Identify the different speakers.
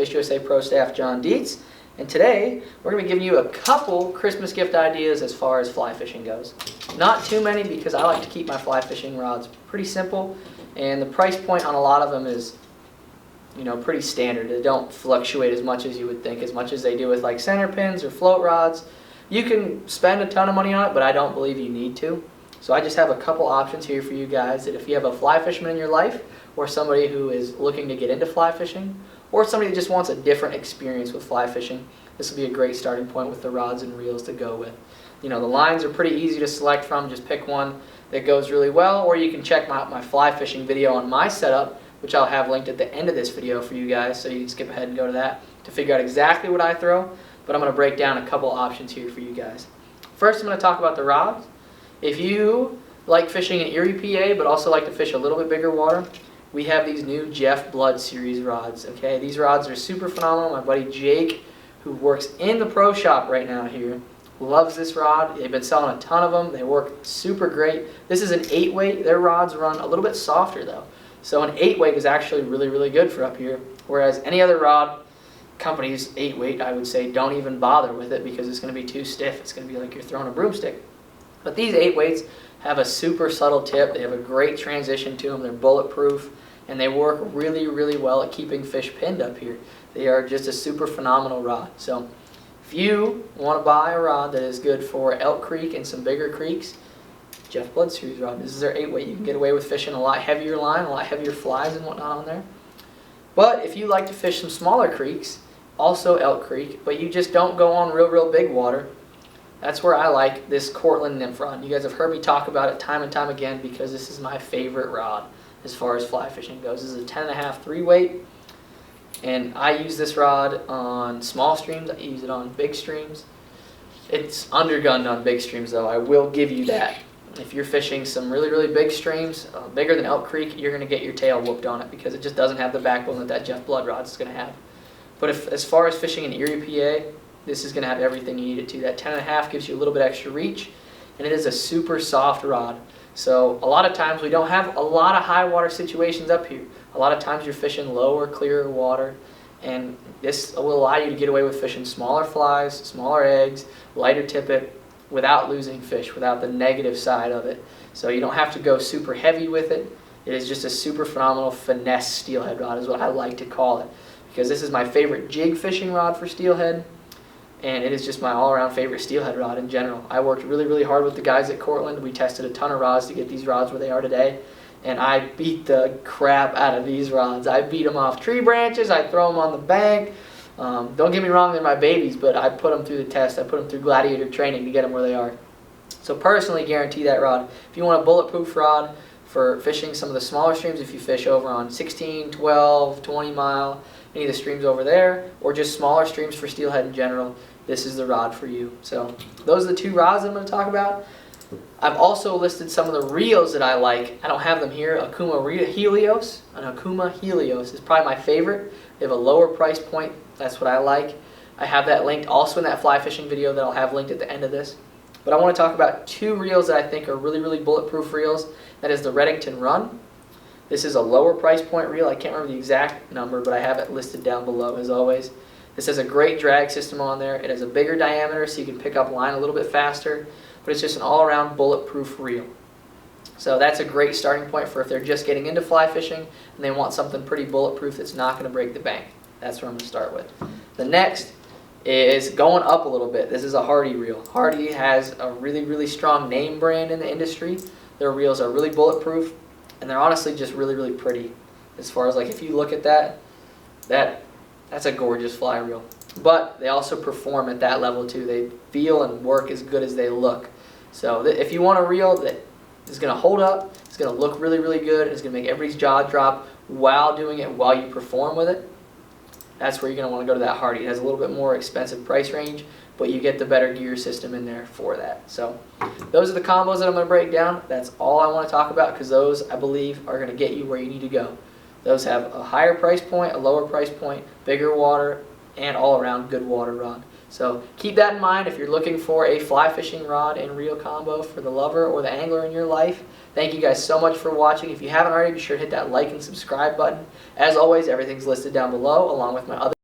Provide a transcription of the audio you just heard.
Speaker 1: Fish USA Pro Staff John Dietz, and today we're going to be giving you a couple Christmas gift ideas as far as fly fishing goes. Not too many because I like to keep my fly fishing rods pretty simple, and the price point on a lot of them is pretty standard. They don't fluctuate as much as you would think, as much as they do with like center pins or float rods. You can spend a ton of money on it, but I don't believe you need to. So I just have a couple options here for you guys that if you have a fly fisherman in your life, or somebody who is looking to get into fly fishing, or somebody that just wants a different experience with fly fishing, this will be a great starting point with the rods and reels to go with. The lines are pretty easy to select from. Just pick one that goes really well, or you can check my fly fishing video on my setup, which I'll have linked at the end of this video for you guys, so you can skip ahead and go to that to figure out exactly what I throw. But I'm going to break down a couple options here for you guys. First, I'm going to talk about the rods. If you like fishing in Erie, PA, but also like to fish a little bit bigger water, we have these new Jeff Blood series rods. Okay, these rods are super phenomenal. My buddy Jake, who works in the pro shop right now here, loves this rod. They've been selling a ton of them. They work super great. This is an 8-weight. Their rods run a little bit softer though. So an 8-weight is actually really, really good for up here. Whereas any other rod company's 8-weight, I would say, don't even bother with it because it's going to be too stiff. It's going to be like you're throwing a broomstick. But these 8-weights have a super subtle tip. They have a great transition to them. They're bulletproof, and they work really, really well at keeping fish pinned up here. They are just a super phenomenal rod. So if you want to buy a rod that is good for Elk Creek and some bigger creeks, Jeff Blood series rod. This is their 8-weight. You can get away with fishing a lot heavier line, a lot heavier flies and whatnot on there. But if you like to fish some smaller creeks, also Elk Creek, but you just don't go on real big water, that's where I like this Cortland nymph rod. You guys have heard me talk about it time and time again because this is my favorite rod as far as fly fishing goes. This is a 10.5 3-weight, and I use this rod on small streams. I use it on big streams. It's undergunned on big streams though, I will give you that. If you're fishing some really big streams, bigger than Elk Creek, you're going to get your tail whooped on it because it just doesn't have the backbone that Jeff Blood rod is going to have. But as far as fishing in Erie, PA, this is going to have everything you need it to. That 10.5 gives you a little bit extra reach, and it is a super soft rod. So a lot of times we don't have a lot of high water situations up here. A lot of times you're fishing lower, clearer water, and this will allow you to get away with fishing smaller flies, smaller eggs, lighter tippet, without losing fish, without the negative side of it. So you don't have to go super heavy with it. It is just a super phenomenal finesse steelhead rod is what I like to call it, because this is my favorite jig fishing rod for steelhead, and it is just my all-around favorite steelhead rod in general. I worked really hard with the guys at Cortland. We tested a ton of rods to get these rods where they are today, and I beat the crap out of these rods. I beat them off tree branches. I throw them on the bank. Don't get me wrong, they're my babies, but I put them through the test. I put them through gladiator training to get them where they are. So personally guarantee that rod. If you want a bulletproof rod for fishing some of the smaller streams, if you fish over on 16, 12, 20 mile, any of the streams over there, or just smaller streams for steelhead in general, this is the rod for you. So those are the two rods I'm going to talk about. I've also listed some of the reels that I like. I don't have them here. Akuma Helios. An Akuma Helios is probably my favorite. They have a lower price point. That's what I like. I have that linked also in that fly fishing video that I'll have linked at the end of this. But I want to talk about two reels that I think are really bulletproof reels. That is the Redington Run. This is a lower price point reel. I can't remember the exact number, but I have it listed down below as always. This has a great drag system on there. It has a bigger diameter so you can pick up line a little bit faster, but it's just an all-around bulletproof reel. So that's a great starting point for if they're just getting into fly fishing and they want something pretty bulletproof that's not going to break the bank. That's where I'm going to start with. The next is going up a little bit. This is a Hardy reel. Hardy has a really strong name brand in the industry. Their reels are really bulletproof, and they're honestly just really pretty. As far as like if you look at that's a gorgeous fly reel. But they also perform at that level too. They feel and work as good as they look. So if you want a reel that is going to hold up, it's going to look really good, and it's going to make everybody's jaw drop while doing it, while you perform with it, that's where you're going to want to go to that Hardy. It has a little bit more expensive price range, but you get the better gear system in there for that. So those are the combos that I'm going to break down. That's all I want to talk about because those, I believe, are going to get you where you need to go. Those have a higher price point, a lower price point, bigger water, and all-around good water rod. So keep that in mind if you're looking for a fly fishing rod and reel combo for the lover or the angler in your life. Thank you guys so much for watching. If you haven't already, be sure to hit that like and subscribe button. As always, everything's listed down below along with my other